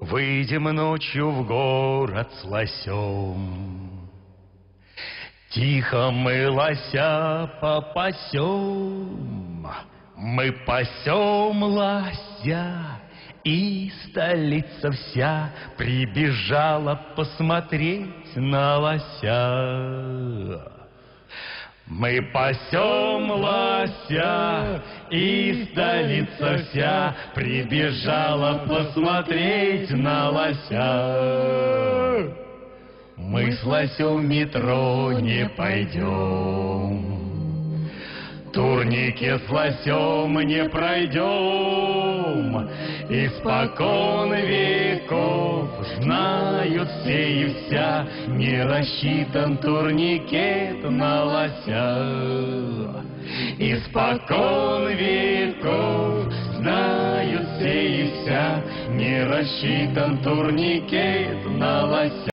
Выйдем ночью в город с лосем, тихо мы лося попасем. Мы пасем лося, и столица вся прибежала посмотреть на лося. Мы пасем лося, и столица вся прибежала посмотреть на лося. Мы с лосем в метро не пойдем, турники с лосем не пройдем. Испокон веков знают все и вся, не рассчитан турникет на лося. Испокон веков знают все и вся, не рассчитан турникет на лося.